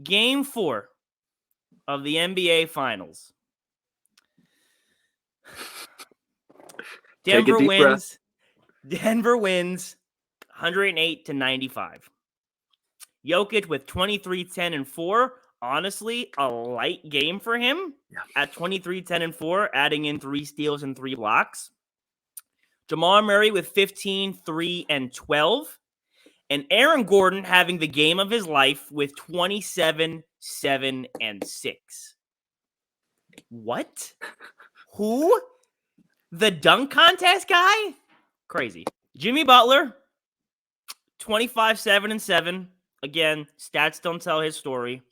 Game 4 of the NBA Finals. Take a deep breath. Denver wins 108-95. Jokic with 23, 10, and 4. Honestly, a light game for him at 23, 10, and 4, adding in 3 steals and 3 blocks. Jamal Murray with 15, 3, and 12. And Aaron Gordon having the game of his life with 27, 7, and 6. What? Who? The dunk contest guy? Crazy. Jimmy Butler, 25, 7, and 7. Again, stats don't tell his story.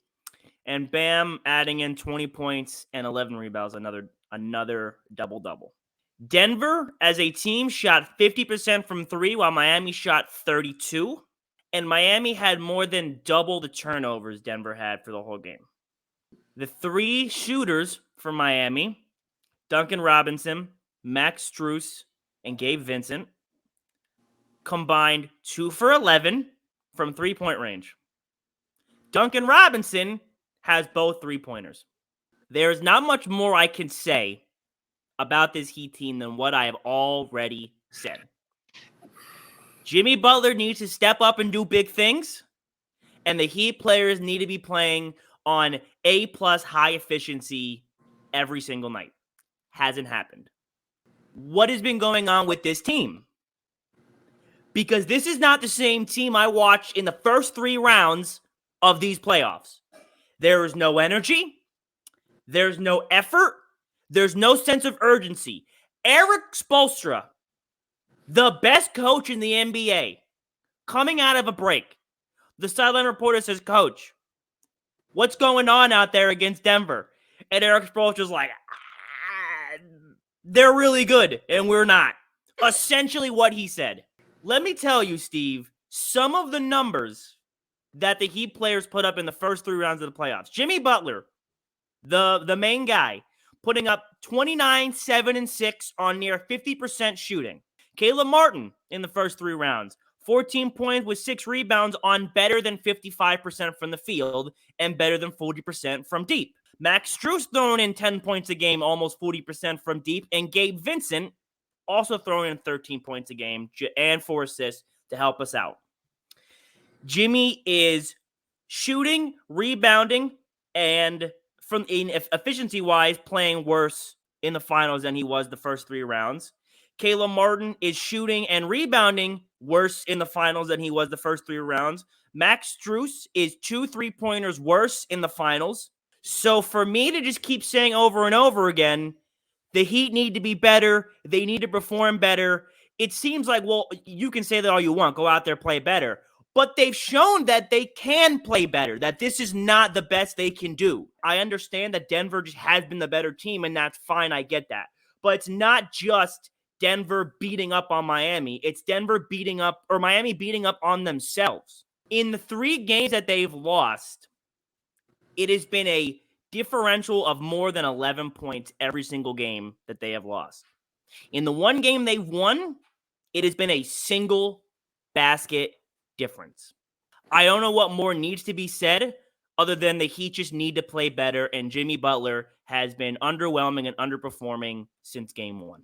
And Bam adding in 20 points and 11 rebounds, another double-double. Denver, as a team, shot 50% from 3, while Miami shot 32. And Miami had more than double the turnovers Denver had for the whole game. The 3 shooters for Miami, Duncan Robinson, Max Strus, and Gabe Vincent, combined 2 for 11 from 3-point range. Duncan Robinson has both 3-pointers. There's not much more I can say about this Heat team than what I have already said. Jimmy Butler needs to step up and do big things, and the Heat players need to be playing on A+ high efficiency every single night. Hasn't happened. What has been going on with this team? Because this is not the same team I watched in the first 3 rounds of these playoffs. There is no energy. There's no effort. There's no sense of urgency. Eric Spoelstra, the best coach in the NBA, coming out of a break. The sideline reporter says, "Coach, what's going on out there against Denver?" And Eric Spoelstra's like, "They're really good, and we're not." Essentially what he said. Let me tell you, Steve, some of the numbers that the Heat players put up in the first 3 rounds of the playoffs. Jimmy Butler, the main guy, putting up 29, 7, and 6 on near 50% shooting. Caleb Martin in the first 3 rounds, 14 points with 6 rebounds on better than 55% from the field and better than 40% from deep. Max Strus throwing in 10 points a game, almost 40% from deep, and Gabe Vincent also throwing in 13 points a game and 4 assists to help us out. Jimmy is shooting, rebounding, and from efficiency-wise, playing worse in the finals than he was the first 3 rounds. Caleb Martin is shooting and rebounding worse in the finals than he was the first 3 rounds. Max Strus is 2 3-pointers worse in the finals. So for me to just keep saying over and over again, the Heat need to be better, they need to perform better, it seems like, well, you can say that all you want, go out there, play better. But they've shown that they can play better, that this is not the best they can do. I understand that Denver just has been the better team, and that's fine, I get that. But it's not just Denver beating up on Miami. It's Denver beating up, or Miami beating up on themselves. In the 3 games that they've lost, it has been a differential of more than 11 points every single game that they have lost. In the 1 game they've won, it has been a single basket difference. I don't know what more needs to be said other than the Heat just need to play better, and Jimmy Butler has been underwhelming and underperforming since game 1.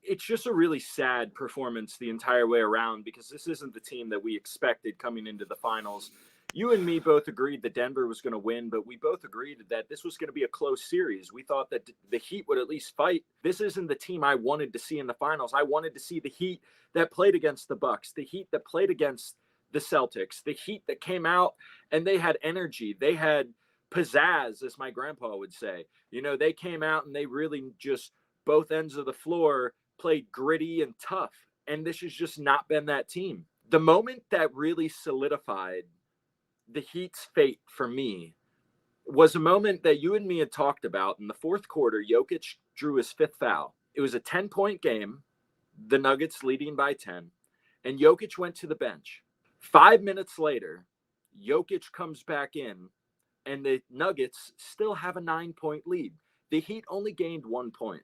It's just a really sad performance the entire way around because this isn't the team that we expected coming into the finals. You and me both agreed that Denver was going to win, but we both agreed that this was going to be a close series. We thought that the Heat would at least fight. This isn't the team I wanted to see in the finals. I wanted to see the Heat that played against the Bucks, the Heat that played against the Celtics, the Heat that came out and they had energy. They had pizzazz, as my grandpa would say. You know, they came out and they really just both ends of the floor played gritty and tough. And this has just not been that team. The moment that really solidified the Heat's fate for me was a moment that you and me had talked about. In the 4th quarter, Jokic drew his 5th foul. It was a 10-point game, the Nuggets leading by 10, and Jokic went to the bench. 5 minutes later, Jokic comes back in, and the Nuggets still have a 9-point lead. The Heat only gained 1 point.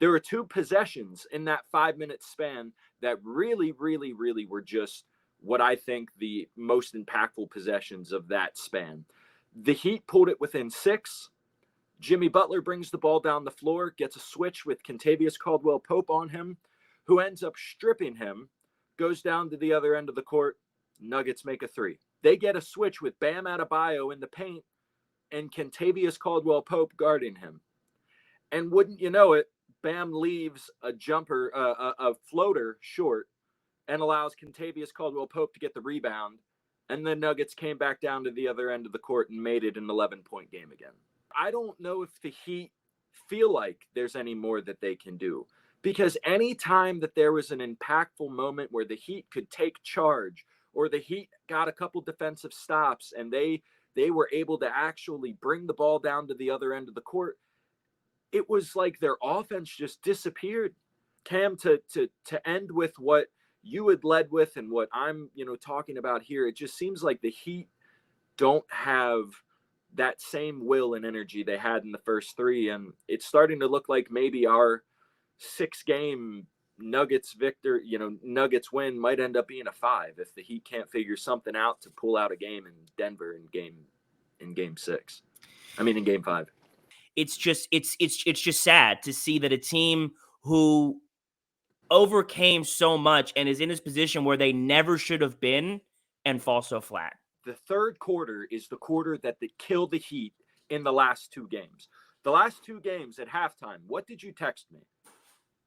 There were 2 possessions in that 5-minute span that really, really, really were just what I think the most impactful possessions of that span. The Heat pulled it within 6. Jimmy Butler brings the ball down the floor, gets a switch with Kentavious Caldwell-Pope on him, who ends up stripping him, goes down to the other end of the court. Nuggets make a 3. They get a switch with Bam Adebayo in the paint and Kentavious Caldwell-Pope guarding him. And wouldn't you know it, Bam leaves a jumper, a floater short, and allows Kentavious Caldwell-Pope to get the rebound. And the Nuggets came back down to the other end of the court and made it an 11-point game again. I don't know if the Heat feel like there's any more that they can do. Because any time that there was an impactful moment where the Heat could take charge, or the Heat got a couple defensive stops and they were able to actually bring the ball down to the other end of the court, it was like their offense just disappeared. Cam, to end with what you had led with and what I'm, talking about here, it just seems like the Heat don't have that same will and energy they had in the first 3. And it's starting to look like maybe our 6-game Nuggets win might end up being a 5 if the Heat can't figure something out to pull out a game in Denver in game 6. I mean, in game 5. It's just sad to see that a team who overcame so much and is in this position where they never should have been and fall so flat. The third quarter is the quarter that killed the Heat in the last 2 games. The last 2 games at halftime, what did you text me?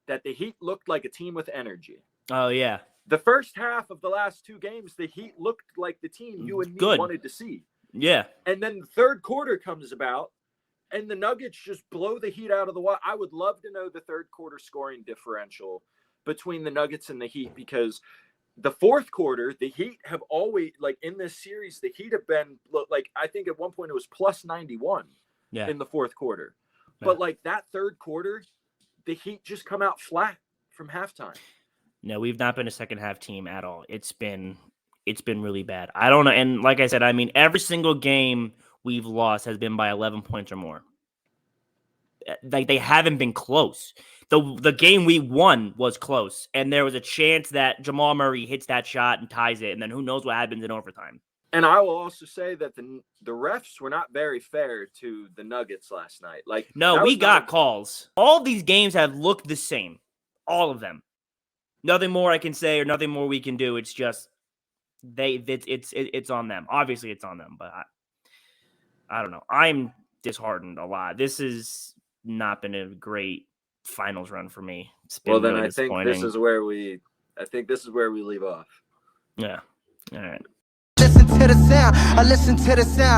That the Heat looked like a team with energy. Oh, yeah. The first half of the last 2 games, the Heat looked like the team you and me wanted to see. Yeah. And then the third quarter comes about, and the Nuggets just blow the Heat out of the water. I would love to know the third quarter scoring differential between the Nuggets and the Heat, because the fourth quarter, the Heat have always, like in this series, the Heat have been, like, I think at one point it was plus 91 in the fourth quarter. Yeah. But like that third quarter, the Heat just come out flat from halftime. No, we've not been a second half team at all. It's been really bad. I don't know. And like I said, I mean, every single game we've lost has been by 11 points or more. Like, they haven't been close. The game we won was close, and there was a chance that Jamal Murray hits that shot and ties it, and then who knows what happens in overtime. And I will also say that the refs were not very fair to the Nuggets last night. Like, no, we got calls. All these games have looked the same. All of them. Nothing more I can say or nothing more we can do. It's just it's on them. Obviously, it's on them, but I don't know. I'm disheartened a lot. This has not been a great finals run for me. It's been really disappointing. I think this is where we leave off. Yeah. All right. Listen to the sound. I listen to the sound.